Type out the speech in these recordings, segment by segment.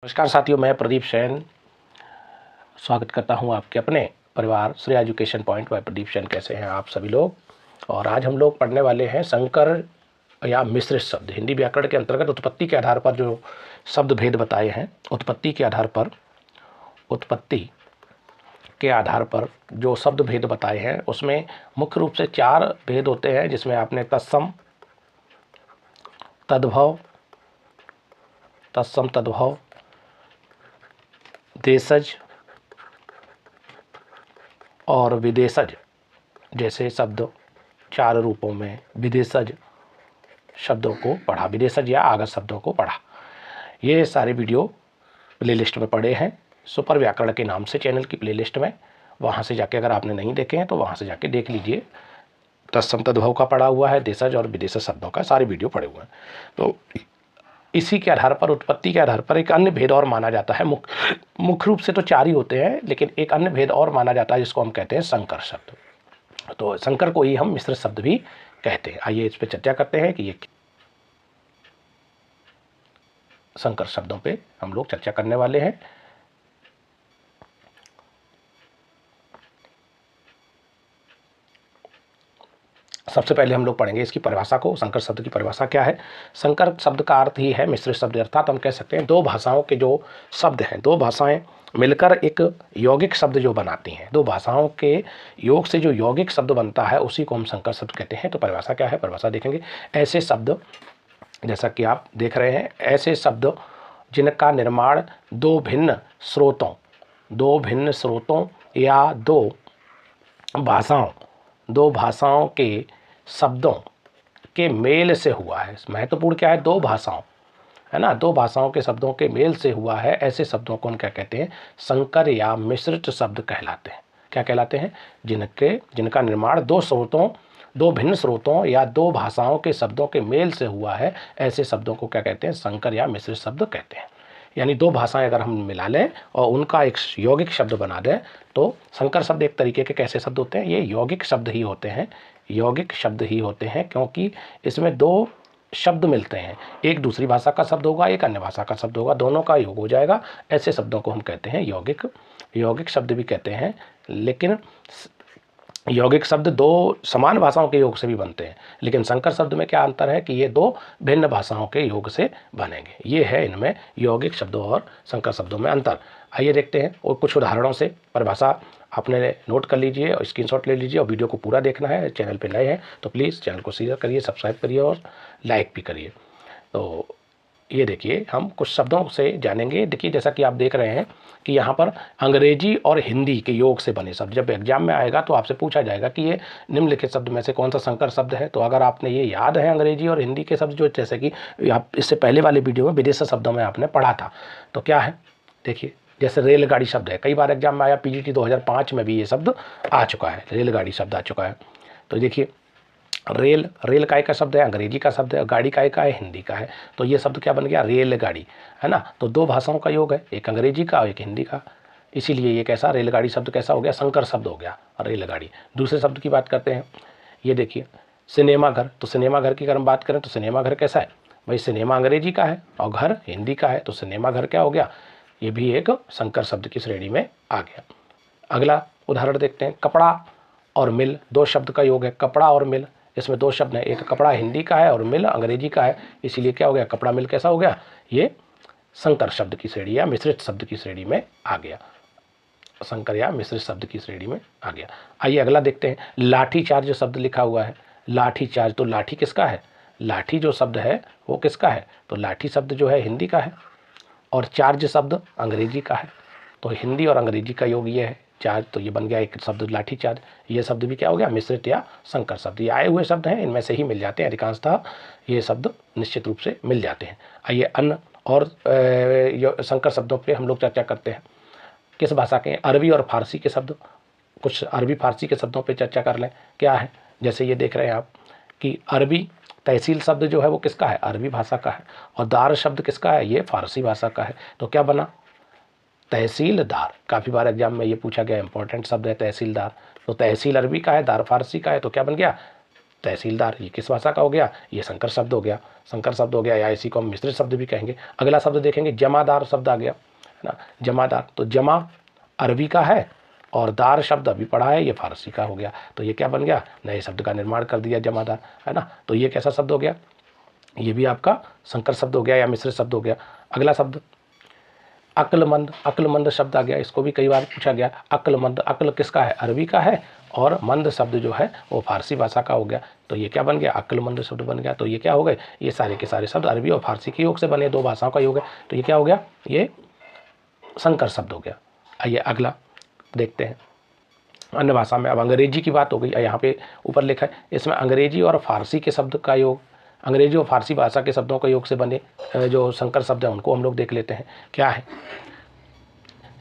नमस्कार साथियों, मैं प्रदीप सैन स्वागत करता हूं आपके अपने परिवार Shri education point by Pradeep Sain. कैसे हैं आप सभी लोग? और आज हम लोग पढ़ने वाले हैं संकर या मिश्रित शब्द। हिंदी व्याकरण के अंतर्गत उत्पत्ति के आधार पर जो शब्द भेद बताए हैं, उत्पत्ति के आधार पर जो शब्द भेद बताए हैं उसमें मुख्य रूप से 4 भेद होते हैं, जिसमें आपने तत्सम, तद्भव, देशज और विदेशज जैसे शब्द 4 रूपों में विदेशज शब्दों को पढ़ा, विदेशज या आगत शब्दों को पढ़ा। ये सारे वीडियो प्लेलिस्ट में पड़े हैं, सुपर व्याकरण के नाम से चैनल की प्लेलिस्ट में। वहाँ से जाके अगर आपने नहीं देखे हैं तो वहाँ से जाके देख लीजिए। तत्सम तद्भव का पढ़ा हुआ है, देशज और विदेशज शब्दों का सारे वीडियो पड़े हुए हैं। तो इसी के आधार पर, उत्पत्ति के आधार पर एक अन्य भेद और माना जाता है। मुख्य रूप से तो 4 ही होते हैं, लेकिन एक अन्य भेद और माना जाता है जिसको हम कहते हैं संकर शब्द। तो संकर को ही हम मिश्रित शब्द भी कहते हैं। आइए इस पर चर्चा करते हैं कि ये संकर शब्दों पे हम लोग चर्चा करने वाले हैं। सबसे पहले हम लोग पढ़ेंगे इसकी परिभाषा को। संकर शब्द की परिभाषा क्या है? संकर शब्द का अर्थ ही है मिश्रित शब्द, अर्थात हम कह सकते हैं 2 भाषाओं के जो शब्द हैं, 2 भाषाएं मिलकर एक यौगिक शब्द जो बनाती हैं, 2 भाषाओं के योग से जो यौगिक शब्द बनता है उसी को हम संकर शब्द कहते हैं। तो परिभाषा क्या है? परिभाषा देखेंगे, ऐसे शब्द, जैसा कि आप देख रहे हैं, ऐसे शब्द जिनका निर्माण 2 भिन्न स्रोतों या 2 भाषाओं के शब्दों के मेल से हुआ है। महत्वपूर्ण क्या है? 2 भाषाओं, है ना, 2 भाषाओं के शब्दों के मेल से हुआ है। ऐसे शब्दों को हम क्या कहते हैं? संकर या मिश्रित शब्द कहलाते हैं। क्या कहलाते हैं? जिनका निर्माण 2 भिन्न स्रोतों या 2 भाषाओं के शब्दों के मेल से हुआ है, ऐसे शब्दों को क्या कहते हैं? संकर या मिश्रित शब्द कहते हैं। यानी 2 भाषाएं अगर हम मिला लें और उनका एक यौगिक शब्द बना दें तो संकर शब्द एक तरीके के कैसे शब्द होते हैं? ये यौगिक शब्द ही होते हैं, क्योंकि इसमें 2 शब्द मिलते हैं। एक दूसरी भाषा का शब्द होगा, एक अन्य भाषा का शब्द होगा, दोनों का योग हो जाएगा। ऐसे शब्दों को हम कहते हैं यौगिक शब्द भी कहते हैं। लेकिन यौगिक शब्द 2 समान भाषाओं के योग से भी बनते हैं, लेकिन संकर शब्द में क्या अंतर है कि ये 2 भिन्न भाषाओं के योग से बनेंगे। ये है इनमें यौगिक शब्दों और संकर शब्दों में अंतर। आइए देखते हैं और कुछ उदाहरणों से। परिभाषा आपने नोट कर लीजिए और स्क्रीनशॉट ले लीजिए, और वीडियो को पूरा देखना है। चैनल पर नए हैं तो प्लीज़ चैनल को शेयर करिए, सब्सक्राइब करिए और लाइक भी करिए। तो ये देखिए, हम कुछ शब्दों से जानेंगे। देखिए, जैसा कि आप देख रहे हैं कि यहाँ पर अंग्रेजी और हिंदी के योग से बने शब्द। जब एग्जाम में आएगा तो आपसे पूछा जाएगा कि ये निम्नलिखित शब्द में से कौन सा संकर शब्द है। तो अगर आपने ये याद है अंग्रेजी और हिंदी के शब्द, जो जैसे कि आप इससे पहले वाले वीडियो में विदेशी शब्दों में आपने पढ़ा था, तो क्या है? देखिए, जैसे रेलगाड़ी शब्द है, कई बार एग्जाम में आया। PGT 2005 में भी ये शब्द आ चुका है, रेलगाड़ी शब्द आ चुका है। तो देखिए, रेल काय का शब्द है, अंग्रेजी का शब्द है, गाड़ी काय का है, हिंदी का है। तो ये शब्द क्या बन गया? रेलगाड़ी, है ना। तो 2 भाषाओं का योग है, एक अंग्रेजी का और एक हिंदी का। इसीलिए ये कैसा रेलगाड़ी शब्द कैसा हो गया? संकर शब्द हो गया, रेलगाड़ी। दूसरे शब्द की बात करते हैं। ये देखिए, सिनेमाघर। तो सिनेमाघर की अगर हम बात करें तो सिनेमाघर कैसा है? भाई, सिनेमा अंग्रेजी का है और घर हिंदी का है, तो सिनेमाघर क्या हो गया? ये भी एक संकर शब्द की श्रेणी में आ गया। अगला उदाहरण देखते हैं, कपड़ा और मिल। 2 शब्द का योग है, कपड़ा और मिल। इसमें 2 शब्द हैं, एक कपड़ा हिंदी का है और मिल अंग्रेजी का है। इसीलिए क्या हो गया? कपड़ा मिल कैसा हो गया? ये संकर शब्द की श्रेणी या मिश्रित शब्द की श्रेणी में आ गया। संकर या मिश्रित शब्द की श्रेणी में आ गया। आइए अगला देखते हैं, लाठी चार्ज शब्द लिखा हुआ है। लाठी चार्ज, तो लाठी किसका है? लाठी जो शब्द है वो किसका है? तो लाठी शब्द जो है हिंदी का है और चार्ज शब्द अंग्रेजी का है। तो हिंदी और अंग्रेजी का योग ये है चार्ज, तो ये बन गया एक शब्द लाठी चार्ज। ये शब्द भी क्या हो गया? मिश्रित या संकर शब्द। ये आए हुए शब्द हैं, इनमें से ही मिल जाते हैं, अधिकांशतः ये शब्द निश्चित रूप से मिल जाते हैं। आइए अन्य और संकर शब्दों पे हम लोग चर्चा करते हैं। किस भाषा के? अरबी और फारसी के शब्द। कुछ अरबी फारसी के शब्दों पे चर्चा कर लें। क्या है? जैसे ये देख रहे हैं आप कि अरबी तहसील शब्द जो है वो किसका है? अरबी भाषा का है। और दार शब्द किसका है? ये फारसी भाषा का है। तो क्या बना? तहसीलदार। काफ़ी बार एग्जाम में ये पूछा गया, इंपॉर्टेंट शब्द है तहसीलदार। तो तहसील अरबी का है, दार फारसी का है, तो क्या बन गया? तहसीलदार, ये किस भाषा का हो गया, ये संकर शब्द हो गया, संकर शब्द हो गया, या इसी को हम मिश्रित शब्द भी कहेंगे। अगला शब्द देखेंगे जमादार शब्द आ गया, है ना, जमादार। तो जमा अरबी का है और दार शब्द अभी पढ़ा है, ये फारसी का हो गया। तो ये क्या बन गया, नए शब्द का निर्माण कर दिया जमादार, है ना। तो ये कैसा शब्द हो गया, ये भी आपका संकर शब्द हो गया या मिश्रित शब्द हो गया। अगला शब्द अक्लमंद, अक्लमंद शब्द आ गया, इसको भी कई बार पूछा गया। अक्लमंद, अक्ल किसका है, अरबी का है, और मंद शब्द जो है वो फारसी भाषा का हो गया। तो ये क्या बन गया, अक्लमंद शब्द बन गया। तो ये क्या हो गए, ये सारे के सारे शब्द अरबी और फारसी के योग से बने, दो भाषाओं का योग है। तो ये क्या हो गया, ये संकर शब्द हो गया। आइए अगला देखते हैं अन्य भाषा में। अब अंग्रेजी की बात हो गई, यहाँ पे ऊपर लिखा है, इसमें अंग्रेजी और फारसी के शब्द का योग, अंग्रेजी और फारसी भाषा के शब्दों के योग से बने जो संकर शब्द हैं उनको हम लोग देख लेते हैं क्या है।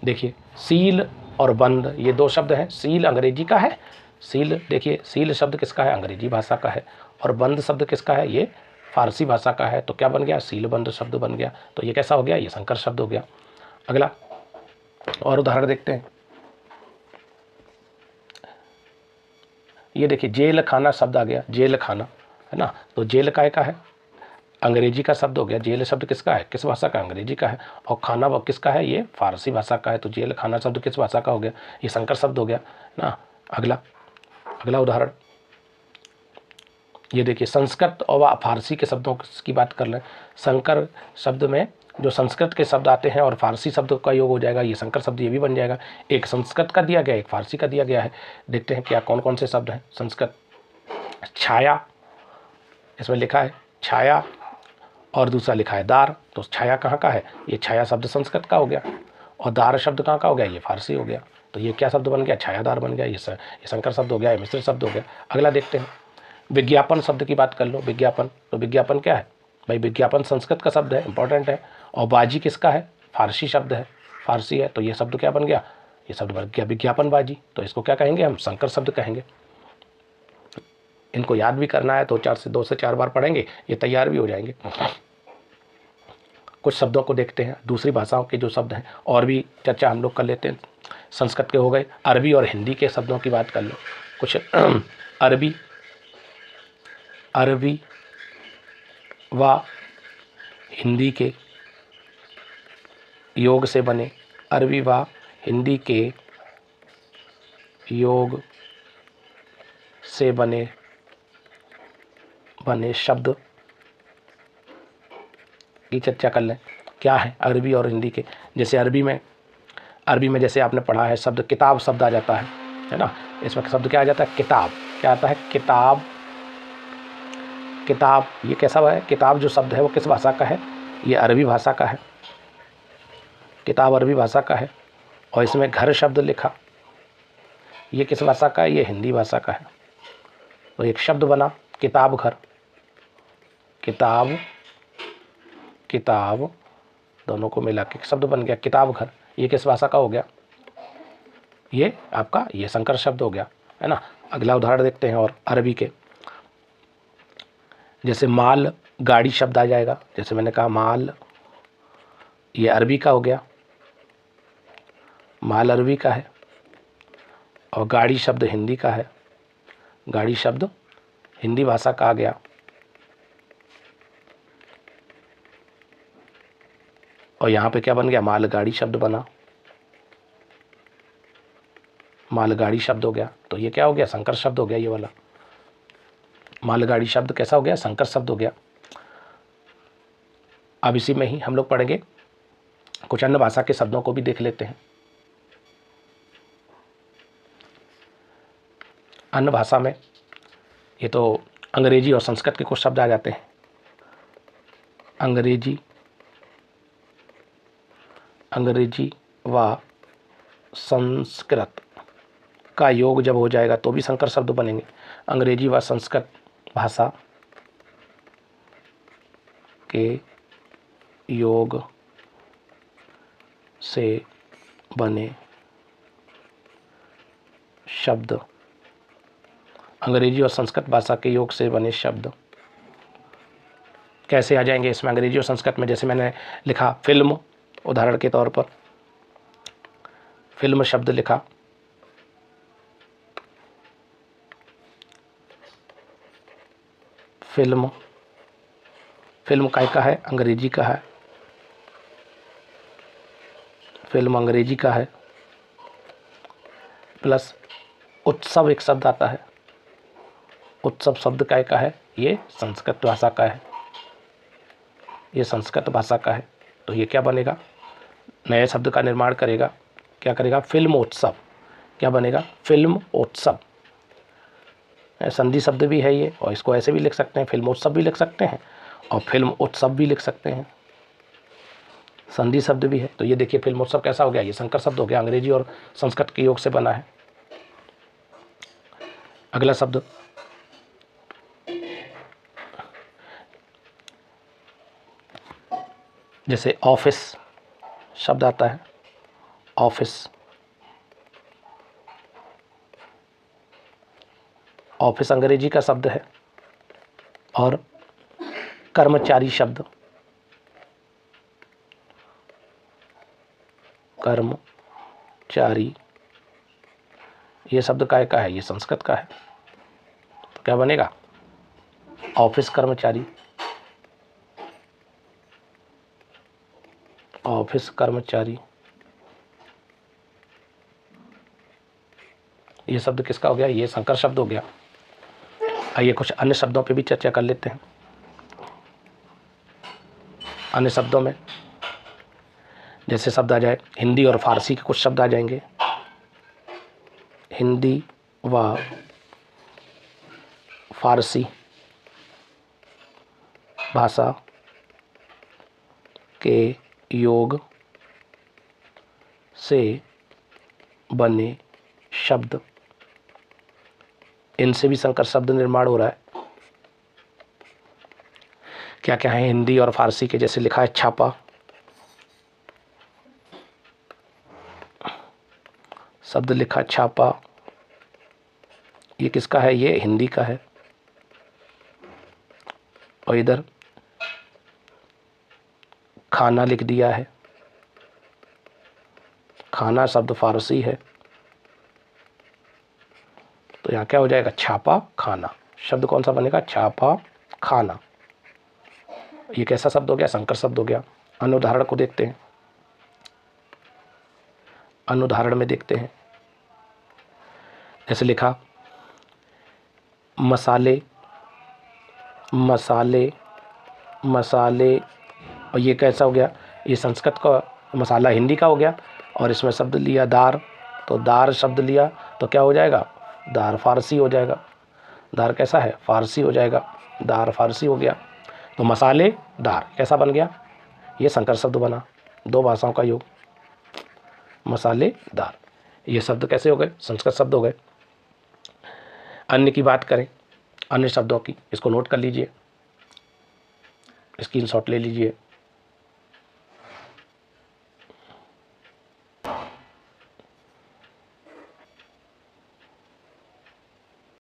देखिए सील और बंद, ये दो शब्द हैं। सील अंग्रेजी का है, सील देखिए सील शब्द किसका है, अंग्रेजी भाषा का है, और बंद शब्द किसका है, ये फारसी भाषा का है। तो क्या बन गया, सील बंद शब्द बन गया। तो ये कैसा हो गया, ये संकर शब्द हो गया। अगला और उदाहरण देखते हैं। ये देखिए जेल खाना शब्द आ गया, जेल खाना, है ना। तो जेल काय का है, अंग्रेजी का शब्द हो गया। जेल शब्द किसका है, किस भाषा का, अंग्रेजी का है, और खाना वो किसका है, ये फारसी भाषा का है। तो जेल खाना शब्द किस भाषा का हो गया, ये संकर शब्द हो गया ना। अगला अगला उदाहरण ये देखिए संस्कृत और फारसी के शब्दों की बात कर लें। संकर शब्द में जो संस्कृत के शब्द आते हैं और फारसी शब्द का योग हो जाएगा, ये संकर शब्द ये भी बन जाएगा। एक संस्कृत का दिया गया, एक फारसी का दिया गया है। देखते हैं क्या कौन कौन से शब्द हैं। संस्कृत छाया, इसमें लिखा है छाया, और दूसरा लिखा है दार। तो छाया कहाँ का है, ये छाया शब्द संस्कृत का हो गया, और दार शब्द कहाँ का हो गया, ये फारसी हो गया। तो ये क्या शब्द बन गया, छायादार बन गया। ये संकर शब्द हो गया, ये मिश्रित शब्द हो गया। अगला देखते हैं विज्ञापन शब्द की बात कर लो। विज्ञापन, तो विज्ञापन क्या है भाई, विज्ञापन संस्कृत का शब्द है, इंपॉर्टेंट है। और बाजी किसका है, फारसी शब्द है, फारसी है। तो ये शब्द क्या बन गया, ये शब्द बन गया विज्ञापन बाजी। तो इसको क्या कहेंगे, हम संकर शब्द कहेंगे। इनको याद भी करना है तो 2 से 4 बार पढ़ेंगे, ये तैयार भी हो जाएंगे। कुछ शब्दों को देखते हैं, दूसरी भाषाओं के जो शब्द हैं और भी चर्चा हम लोग कर लेते हैं। संस्कृत के हो गए, अरबी और हिंदी के शब्दों की बात कर लो। कुछ अरबी व हिंदी के योग से बने, अरबी व हिंदी के योग से बने शब्द की चर्चा कर लें। क्या है अरबी और हिंदी के, जैसे अरबी में जैसे आपने पढ़ा है शब्द किताब शब्द आ जाता है ना। इसमें शब्द क्या आ जाता है, किताब। क्या आता है, किताब। किताब ये कैसा है, किताब जो शब्द है वो किस भाषा का है, ये अरबी भाषा का है। किताब अरबी भाषा का है। और इसमें घर शब्द लिखा, ये किस भाषा का है, ये हिंदी भाषा का है। तो एक शब्द बना किताब घर, किताब दोनों को मिला के शब्द बन गया किताब घर। ये किस भाषा का हो गया, ये आपका ये संकर शब्द हो गया, है ना। अगला उदाहरण देखते हैं और अरबी के, जैसे माल गाड़ी शब्द आ जाएगा। जैसे मैंने कहा माल, ये अरबी का हो गया, माल अरबी का है, और गाड़ी शब्द हिंदी का है, गाड़ी शब्द हिंदी भाषा का आ गया। और यहाँ पे क्या बन गया, मालगाड़ी शब्द बना, मालगाड़ी शब्द हो गया। तो ये क्या हो गया, संकर शब्द हो गया ये वाला। मालगाड़ी शब्द कैसा हो गया, संकर शब्द हो गया। अब इसी में ही हम लोग पढ़ेंगे, कुछ अन्य भाषा के शब्दों को भी देख लेते हैं। अन्य भाषा में ये तो अंग्रेजी और संस्कृत के कुछ शब्द आ जाते हैं। अंग्रेजी व संस्कृत का योग जब हो जाएगा तो भी संकर शब्द बनेंगे। अंग्रेजी व संस्कृत भाषा के योग से बने शब्द, अंग्रेजी और संस्कृत भाषा के योग से बने शब्द कैसे आ जाएंगे इसमें, अंग्रेजी और संस्कृत में। जैसे मैंने लिखा फिल्म, उदाहरण के तौर पर फिल्म शब्द लिखा, फिल्म, फिल्म काय का है, अंग्रेजी का है, फिल्म अंग्रेजी का है, प्लस उत्सव एक शब्द आता है, उत्सव शब्द काय का है, ये संस्कृत भाषा का है, ये संस्कृत भाषा का है। तो ये क्या बनेगा, नए शब्द का निर्माण करेगा, क्या करेगा, फिल्मोत्सव। क्या बनेगा, फिल्मोत्सव। संधि शब्द भी है ये, और इसको ऐसे भी लिख सकते हैं, फिल्मोत्सव भी लिख सकते हैं और फिल्म उत्सव भी लिख सकते हैं, संधि शब्द भी है। तो ये देखिए फिल्मोत्सव कैसा हो गया, ये संकर शब्द हो गया, अंग्रेजी और संस्कृत के योग से बना है। अगला शब्द जैसे ऑफिस शब्द आता है, ऑफिस, ऑफिस अंग्रेजी का शब्द है। और कर्मचारी शब्द, कर्मचारी, ये शब्द काय का है, ये संस्कृत का है। तो क्या बनेगा, ऑफिस कर्मचारी, ऑफिस कर्मचारी। ये शब्द किसका हो गया, ये संकर शब्द हो गया। आइए कुछ अन्य शब्दों पे भी चर्चा कर लेते हैं। अन्य शब्दों में जैसे शब्द आ जाए, हिंदी और फारसी के कुछ शब्द आ जाएंगे, हिंदी व फारसी भाषा के योग से बने शब्द, इनसे भी संकर शब्द निर्माण हो रहा है। क्या क्या है हिंदी और फारसी के, जैसे लिखा है छापा, शब्द लिखा छापा, ये किसका है, ये हिंदी का है। और इधर खाना लिख दिया है, खाना शब्द फारसी है। तो यहाँ क्या हो जाएगा, छापा खाना। शब्द कौन सा बनेगा, छापा खाना। ये कैसा शब्द हो गया, संकर शब्द हो गया। अन्य उदाहरण को देखते हैं, अन्य उदाहरण में देखते हैं। जैसे लिखा मसाले, मसाले, मसाले, और ये कैसा हो गया, ये संस्कृत का, मसाला हिंदी का हो गया। और इसमें शब्द लिया दार, तो दार शब्द लिया तो क्या हो जाएगा, दार फारसी हो जाएगा। दार कैसा है, फारसी हो जाएगा, दार फारसी हो गया। तो मसाले दार कैसा बन गया, ये संकर शब्द बना, दो भाषाओं का योग, मसाले दार। ये शब्द कैसे हो गए, संस्कृत शब्द हो गए। अन्य की बात करें, अन्य शब्दों की, इसको नोट कर लीजिए, स्क्रीनशॉट ले लीजिए।